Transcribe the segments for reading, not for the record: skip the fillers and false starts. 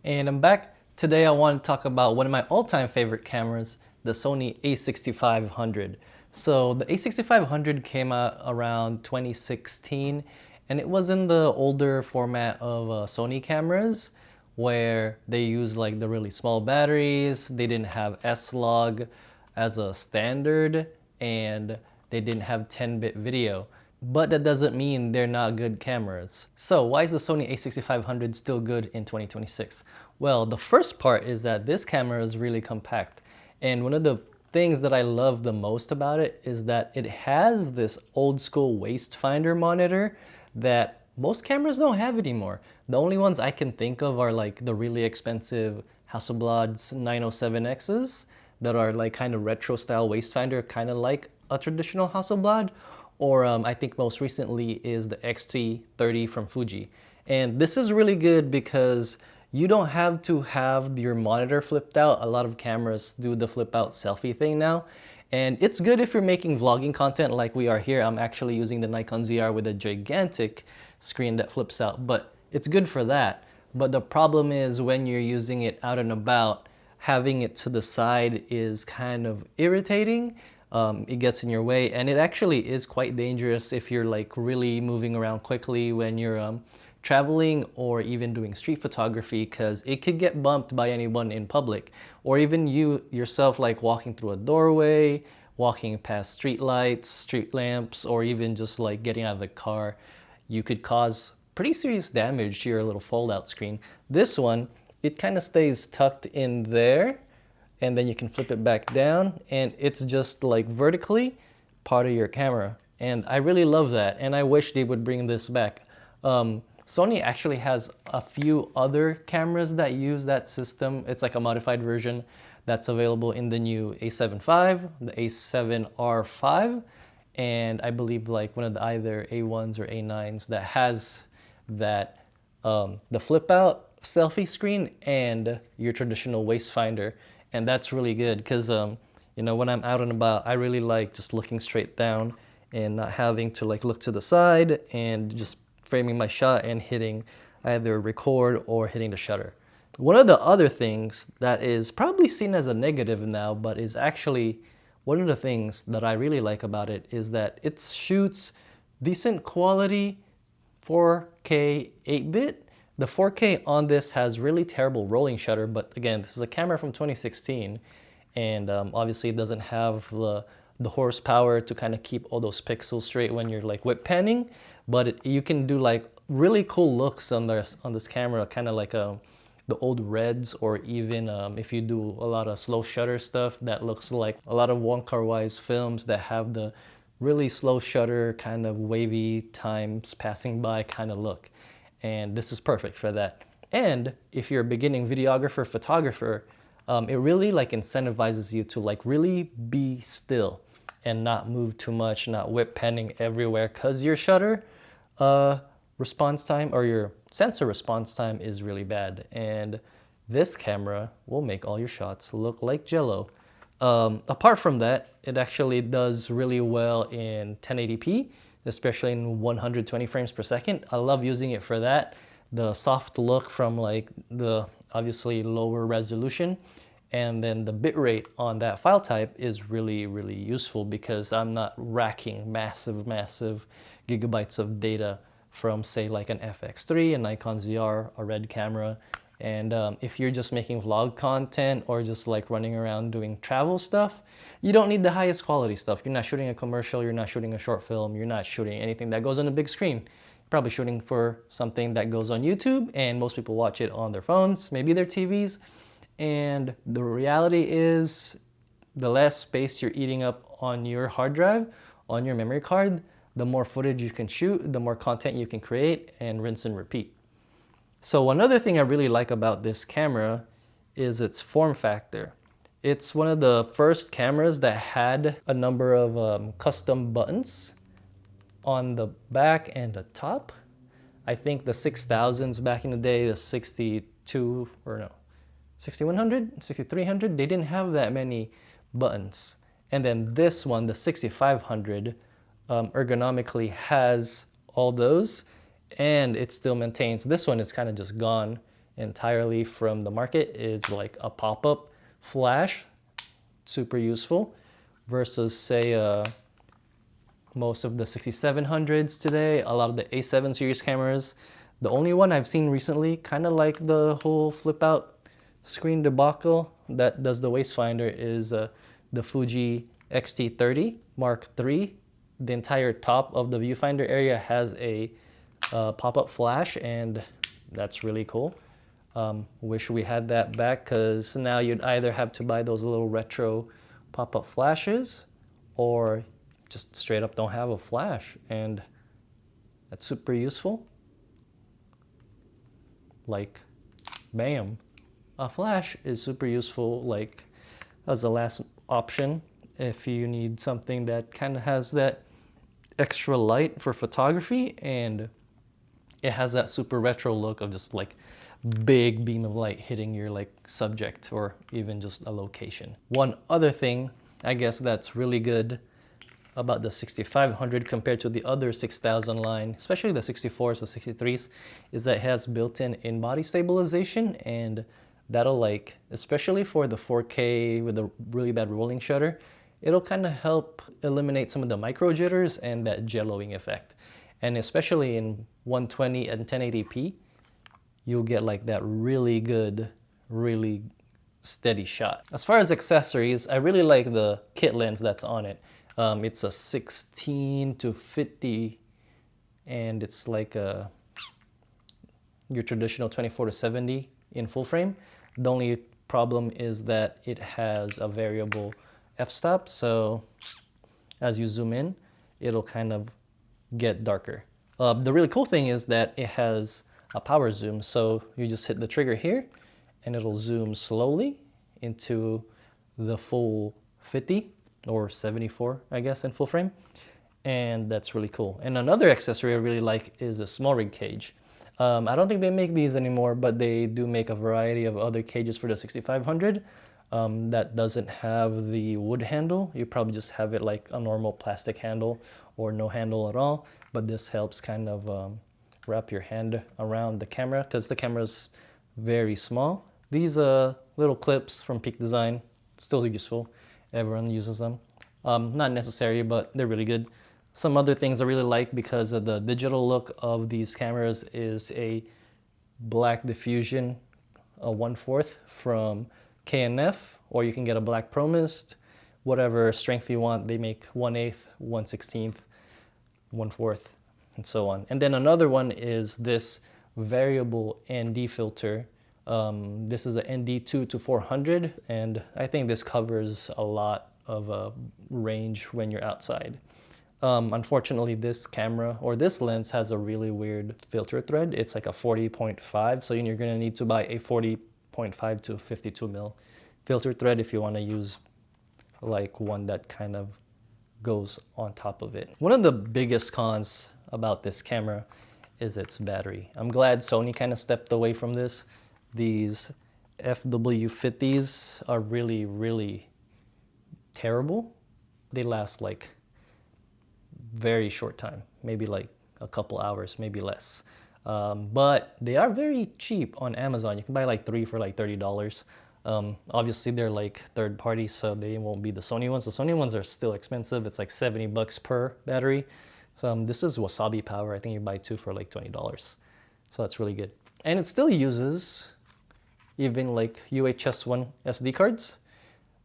And I'm back. Today I want to talk about one of my all-time favorite cameras, the Sony a6500. So the a6500 came out around 2016 and it was in the older format of Sony cameras where they use like the really small batteries, they didn't have S-Log as a standard, and they didn't have 10-bit video. But that doesn't mean they're not good cameras. So why is the Sony a6500 still good in 2026? Well, the first part is that this camera is really compact. And one of the things that I love the most about it is that it has this old school waist finder monitor that most cameras don't have anymore. The only ones I can think of are like the really expensive Hasselblad's 907Xs that are like kind of retro style waist finder, kind of like a traditional Hasselblad. Or I think most recently is the XT30 from Fuji. And this is really good because you don't have to have your monitor flipped out. A lot of cameras do the flip out selfie thing now. And it's good if you're making vlogging content like we are here. I'm actually using the Nikon ZR with a gigantic screen that flips out, but it's good for that. But the problem is when you're using it out and about, having it to the side is kind of irritating. It gets in your way, and it actually is quite dangerous if you're like really moving around quickly when you're traveling or even doing street photography, because it could get bumped by anyone in public, or even you yourself, like walking through a doorway, walking past street lights, street lamps, or even just like getting out of the car. You could cause pretty serious damage to your little fold-out screen. This one, it kind of stays tucked in there, and then you can flip it back down and it's just like vertically part of your camera. And I really love that, and I wish they would bring this back. Sony actually has a few other cameras that use that system. It's like a modified version that's available in the new a7 IV, the a7R5, and I believe like one of the either A1s or A9s that has that the flip out selfie screen and your traditional waist finder. And that's really good because you know, when I'm out and about, I really like just looking straight down and not having to like look to the side, and just framing my shot and hitting either record or hitting the shutter. One of the other things that is probably seen as a negative now, but is actually one of the things that I really like about it, is that it shoots decent quality 4K 8-bit. The 4K on this has really terrible rolling shutter, but again, this is a camera from 2016, and obviously it doesn't have the horsepower to kind of keep all those pixels straight when you're like whip panning, but you can do like really cool looks on this camera, kind of like the old Reds, or even if you do a lot of slow shutter stuff, that looks like a lot of Wong Kar-wai's films that have the really slow shutter, kind of wavy times passing by kind of look. And this is perfect for that. And if you're a beginning videographer, photographer, it really like incentivizes you to like really be still and not move too much, not whip panning everywhere, because your shutter response time, or your sensor response time, is really bad. And this camera will make all your shots look like Jello. Apart from that, it actually does really well in 1080p, especially in 120 frames per second. I love using it for that. The soft look from like the obviously lower resolution, and then the bitrate on that file type is really, really useful because I'm not racking massive gigabytes of data from say like an FX3, a Nikon ZR, a Red camera. And if you're just making vlog content or just like running around doing travel stuff, you don't need the highest quality stuff. You're not shooting a commercial, you're not shooting a short film, you're not shooting anything that goes on a big screen. You're probably shooting for something that goes on YouTube, and most people watch it on their phones, maybe their TVs. And the reality is, the less space you're eating up on your hard drive, on your memory card, the more footage you can shoot, the more content you can create, and rinse and repeat. So another thing I really like about this camera is its form factor. It's one of the first cameras that had a number of custom buttons on the back and the top. I think the 6000s back in the day, the 62, or no, 6100, 6300, they didn't have that many buttons. And then this one, the 6500, ergonomically has all those, and it still maintains. This one is kind of just gone. entirely from the market is like a pop-up flash, super useful, versus say most of the 6700s today, a lot of the A7 series cameras. The only one I've seen recently, kind of like the whole flip out screen debacle that does the waist finder, is the Fuji X-T30 Mark III. The entire top of the viewfinder area has a pop-up flash, and that's really cool. Wish we had that back, because now you'd either have to buy those little retro pop-up flashes or just straight up don't have a flash, and that's super useful. Like, bam, a flash is super useful, like as a last option if you need something that kind of has that extra light for photography, and it has that super retro look of just like big beam of light hitting your like subject or even just a location. One other thing I guess that's really good about the 6500 compared to the other 6000 line, especially the 64s, the 63s, is that it has built-in in-body stabilization, and that'll, like, especially for the 4K with a really bad rolling shutter, it'll kind of help eliminate some of the micro jitters and that jello-ing effect. And especially in 120 and 1080p, you'll get like that really good, really steady shot. As far as accessories, I really like the kit lens that's on it. It's a 16 to 50, and it's like your traditional 24 to 70 in full frame. The only problem is that it has a variable f-stop, so as you zoom in, it'll kind of get darker. The really cool thing is that it has a power zoom, so you just hit the trigger here and it'll zoom slowly into the full 50 or 74, I guess, in full frame, and that's really cool. And another accessory I really like is a small rig cage. I don't think they make these anymore, but they do make a variety of other cages for the 6500 that doesn't have the wood handle. You probably just have it like a normal plastic handle or no handle at all, but this helps kind of wrap your hand around the camera because the camera's very small. These little clips from Peak Design, still useful. Everyone uses them. Not necessary, but they're really good. Some other things I really like because of the digital look of these cameras is a black diffusion, a 1/4 from K&F, or you can get a black Pro Mist, whatever strength you want. They make 1/8, 1/16, 1/4, and so on. And then another one is this variable ND filter. This is a ND2 to 400, and I think this covers a lot of range when you're outside. Unfortunately, this camera or this lens has a really weird filter thread. It's like a 40.5, so you're gonna need to buy a 40.5 to 52 mil filter thread if you wanna use like one that kind of goes on top of it. One of the biggest cons about this camera is its battery. I'm glad Sony kind of stepped away from this. These FW50s are really, really terrible. They last like very short time, maybe like a couple hours, maybe less. But they are very cheap on Amazon. You can buy like 3 for like $30. Obviously they're like third party, so they won't be the Sony ones. The Sony ones are still expensive. It's like $70 per battery. So this is Wasabi Power. I think you buy 2 for like $20. So that's really good. And it still uses even like UHS-1 SD cards.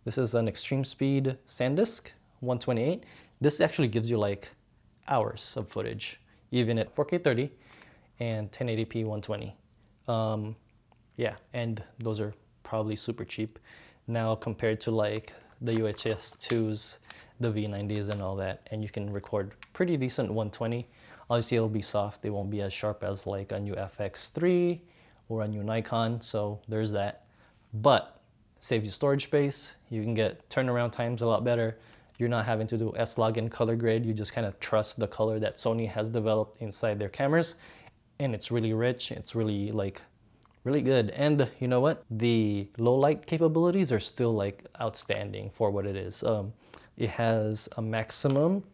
This is an extreme speed SanDisk 128. This actually gives you like hours of footage, even at 4K 30 and 1080p 120. Yeah, and those are probably super cheap now compared to like the UHS-2s, the V90s and all that, and you can record pretty decent 120. Obviously it'll be soft, they won't be as sharp as like a new FX3 or a new Nikon, so there's that. But saves you storage space, you can get turnaround times a lot better. You're not having to do S-Log and color grade, you just kind of trust the color that Sony has developed inside their cameras, and it's really rich, it's really like really good. And you know what? The low light capabilities are still like outstanding for what it is. It has a maximum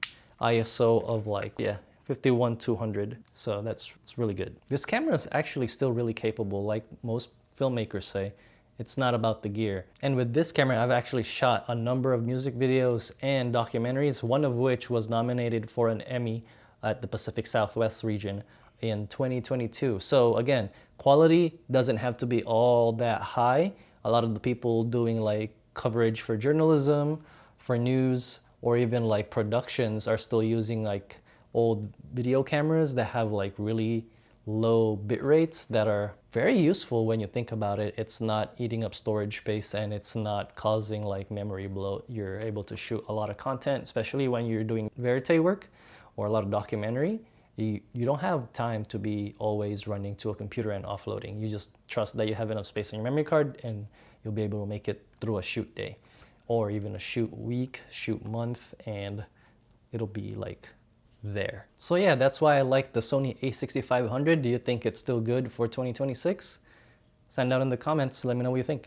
ISO of like, yeah, 51-200. So it's really good. This camera is actually still really capable, like most filmmakers say. It's not about the gear. And with this camera, I've actually shot a number of music videos and documentaries, one of which was nominated for an Emmy at the Pacific Southwest region in 2022. So again, quality doesn't have to be all that high. A lot of the people doing like coverage for journalism, for news, or even like productions are still using like old video cameras that have like really low bit rates that are very useful when you think about it. It's not eating up storage space and it's not causing like memory bloat. You're able to shoot a lot of content, especially when you're doing verite work or a lot of documentary. You don't have time to be always running to a computer and offloading. You just trust that you have enough space on your memory card and you'll be able to make it through a shoot day or even a shoot week, shoot month, and it'll be like there. So yeah, that's why I like the Sony a6500. Do you think it's still good for 2026? Send out in the comments, let me know what you think.